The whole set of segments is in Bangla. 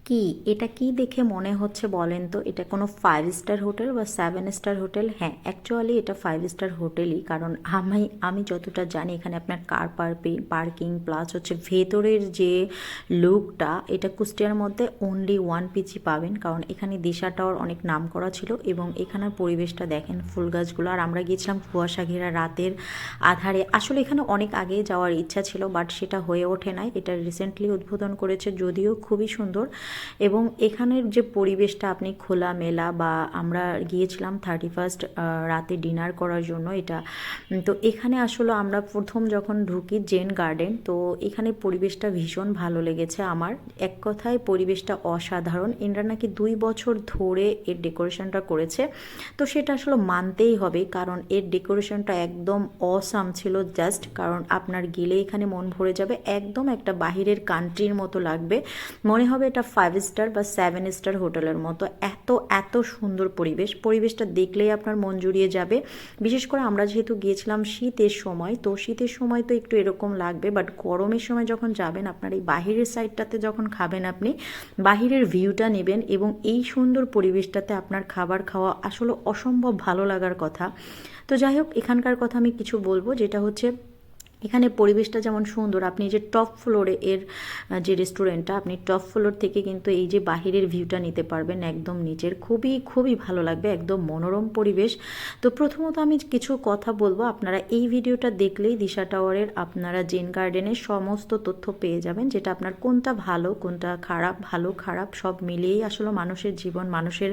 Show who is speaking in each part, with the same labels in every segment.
Speaker 1: কি এটা কি দেখে মনে হচ্ছে বলেন তো? এটা কোনো 5 স্টার হোটেল বা 7 স্টার হোটেল? হ্যাঁ, অ্যাকচুয়ালি এটা 5 স্টার হোটেলই। কারণ আমি আমি যতটা জানি এখানে আপনার কার পার্কিং প্লাস হচ্ছে ভেতরের যে লুকটা, এটা কুষ্টিয়ার মধ্যে অনলি ওয়ান পিচই পাবেন। কারণ এখানে দিশা টাওয়ার অনেক নাম করা ছিল এবং এখানের পরিবেশটা দেখেন, ফুল গাছগুলো। আর আমরা গিয়েছিলাম কুয়াশা ঘেরা রাতের আধারে। আসলে এখানে অনেক আগে যাওয়ার ইচ্ছা ছিল, বাট সেটা হয়ে ওঠে নাই। এটা রিসেন্টলি উদ্বোধন করেছে, যদিও খুবই সুন্দর। এবং এখানের যে পরিবেশটা, আপনি খোলামেলা, বা আমরা গিয়েছিলাম 31st রাতে ডিনার করার জন্য এটা। তো এখানে আসলে আমরা প্রথম যখন ঢুকি জেন গার্ডেন, তো এখানে পরিবেশটা ভীষণ ভালো লেগেছে আমার। এক কথায় পরিবেশটা অসাধারণ। এনারা নাকি 2 বছর ধরে এর ডেকোরেশনটা করেছে, তো সেটা আসলে মানতেই হবে, কারণ এর ডেকোরেশনটা একদম অসাম ছিল জাস্ট। কারণ আপনার গেলে এখানে মন ভরে যাবে, একদম একটা বাহিরের কান্ট্রির মতো লাগবে, মনে হবে এটা 5 স্টার বা 7 স্টার হোটেলের মতো। এত এত সুন্দর পরিবেশটা দেখলেই আপনার মন জুড়িয়ে যাবে। বিশেষ করে আমরা যেহেতু গিয়েছিলাম শীতের সময়, তো শীতের সময় তো একটু এরকম লাগবে, বাট গরমের সময় যখন যাবেন, আপনার এই বাহিরের সাইডটাতে যখন খাবেন, আপনি বাহিরের ভিউটা নেবেন এবং এই সুন্দর পরিবেশটাতে আপনার খাবার খাওয়া আসলে অসম্ভব ভালো লাগার কথা। তো যাই হোক, এখানকার কথা আমি কিছু বলবো, যেটা হচ্ছে এখানে পরিবেশটা যেমন সুন্দর। আপনি যে টপ ফ্লোরে এর যে রেস্টুরেন্টটা, আপনি টপ ফ্লোর থেকে কিন্তু এই যে বাহিরের ভিউটা নিতে পারবেন একদম নিচের। খুবই খুবই ভালো লাগবে, একদম মনোরম পরিবেশ। তো প্রথমত আমি কিছু কথা বলবো, আপনারা এই ভিডিওটা দেখলেই দিশা টাওয়ারের, আপনারা জেন গার্ডেনের সমস্ত তথ্য পেয়ে যাবেন, যেটা আপনার কোনটা ভালো কোনটা খারাপ, ভালো খারাপ সব মিলিয়েই আসলে মানুষের জীবন, মানুষের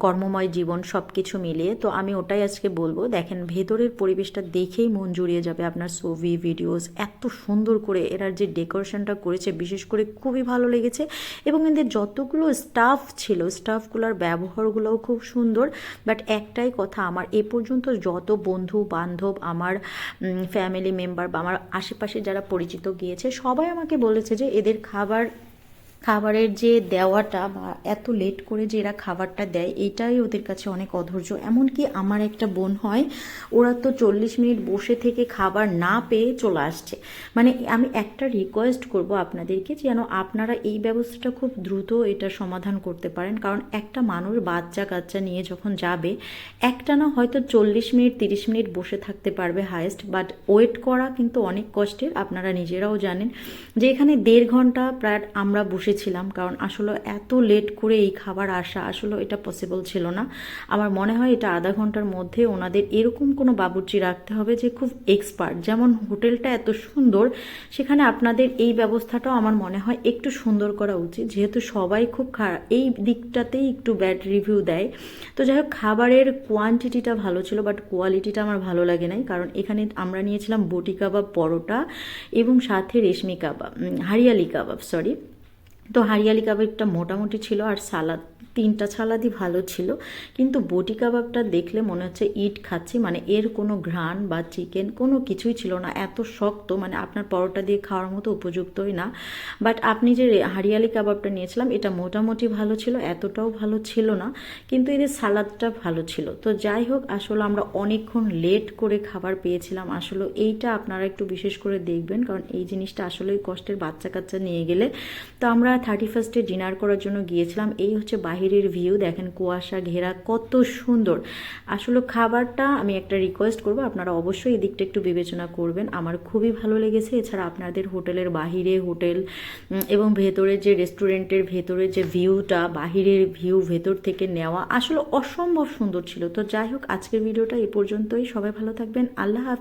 Speaker 1: কর্মময় জীবন সব কিছু মিলিয়ে। তো আমি ওটাই আজকে বলবো। দেখেন, ভেতরের পরিবেশটা দেখেই মন জুড়িয়ে যাবে আপনার। ছবি ভিডিওস এত সুন্দর করে এরা যে ডেকোরেশনটা করেছে, বিশেষ করে খুবই ভালো লেগেছে। এবং এদের যতগুলো স্টাফ ছিল, স্টাফগুলোর ব্যবহারগুলোও খুব সুন্দর। বাট একটাই কথা, আমার এ পর্যন্ত যত বন্ধু বান্ধব, আমার ফ্যামিলি মেম্বার বা আমার আশেপাশে যারা পরিচিত গিয়েছে, সবাই আমাকে বলেছে যে এদের খাবারের যে দেওয়াটা বা এত লেট করে যে এরা খাবারটা দেয়, এটাই ওদের কাছে অনেক অধৈর্য। এমনকি আমার একটা বোন হয়, ওরা তো 40 মিনিট বসে থেকে খাবার না পেয়ে চলে আসছে। মানে আমি একটা রিকোয়েস্ট করব আপনাদেরকে, যেন আপনারা এই ব্যবস্থাটা খুব দ্রুত এটা সমাধান করতে পারেন। কারণ একটা মানুষ বাচ্চা কাচ্চা নিয়ে যখন যাবে, একটা না হয়তো 40 মিনিট 30 মিনিট বসে থাকতে পারবে হায়েস্ট, বাট ওয়েট করা কিন্তু অনেক কষ্টের। আপনারা নিজেরাও জানেন যে এখানে 1.5 ঘন্টা প্রায় আমরা বসেছিলাম, কারণ আসলে এত লেট করে এই খাবার আসা আসলে এটা পসিবল ছিল না। আমার মনে হয় এটা আধা ঘন্টার মধ্যে ওনাদের এরকম কোনো বাবুর্চি রাখতে হবে যে খুব এক্সপার্ট। যেমন হোটেলটা এত সুন্দর, সেখানে আপনাদের এই ব্যবস্থাটাও আমার মনে হয় একটু সুন্দর করা উচিত, যেহেতু সবাই খুব খারাপ এই দিকটাতেই একটু ব্যাড রিভিউ দেয়। তো যাই হোক, খাবারের কোয়ান্টিটিটা ভালো ছিল, বাট কোয়ালিটিটা আমার ভালো লাগে নাই। কারণ এখানে আমরা নিয়েছিলাম বটি কাবাব, পরোটা এবং সাথে রেশমি কাবাব, হারিয়ালি কাবাব, সরি। তো হারিয়ালি কাবাবটা মোটামুটি ছিল, আর সালাদ, 3টা সালাদই ভালো ছিল। কিন্তু বটি কাবাবটা দেখলে মনে হচ্ছে ইট খাচ্ছি, মানে এর কোনো ঘ্রাণ বা চিকেন কোনো কিছুই ছিল না। এত শক্ত, মানে আপনার পরোটা দিয়ে খাওয়ার মতো উপযুক্তই না। বাট আপনি যে হারিয়ালি কাবাবটা নিয়েছিলাম, এটা মোটামুটি ভালো ছিল, এতটাও ভালো ছিল না। কিন্তু এদের সালাদটা ভালো ছিল। তো যাই হোক, আসলে আমরা অনেকক্ষণ লেট করে খাবার পেয়েছিলাম। আসলে এইটা আপনারা একটু বিশেষ করে দেখবেন, কারণ এই জিনিসটা আসলেই কষ্টের, বাচ্চা কাচ্চা নিয়ে গেলে। তো আমরা 31স্টে ডিনার করার জন্য গিয়েছিলাম। এই হচ্ছে বাহিরের ভিউ, দেখেন কুয়াশা ঘেরা, কত সুন্দর। আসলে খাবারটা আমি একটা রিকোয়েস্ট করব, আপনারা অবশ্যই এই দিকটা একটু বিবেচনা করবেন। আমার খুবই ভালো লেগেছে। এছাড়া আপনাদের হোটেলের বাহিরে হোটেল এবং ভেতরে যে রেস্টুরেন্টের ভেতরে যে ভিউটা, বাহিরের ভিউ ভেতর থেকে নেওয়া আসলে অসম্ভব সুন্দর ছিল। তো যাই হোক, আজকের ভিডিওটা এ পর্যন্তই। সবাই ভালো থাকবেন। আল্লাহ হাফেজ।